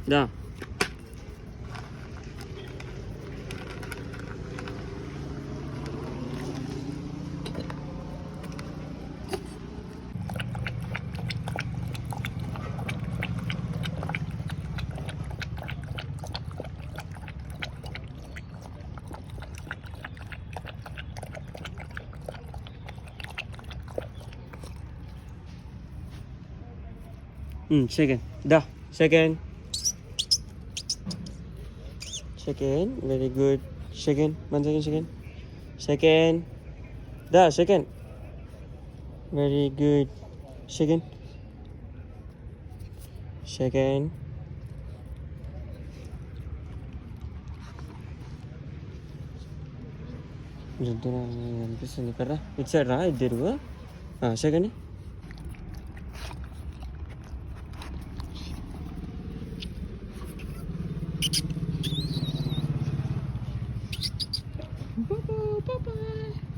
Да. Second. Да. Second. Second. Very good. Second. 1 second. Second. Second. Da. Second. Very good. Second. Second. అనిపిస్తుంది కదా ఇటు side రా ఇద్దరు second Bye-bye.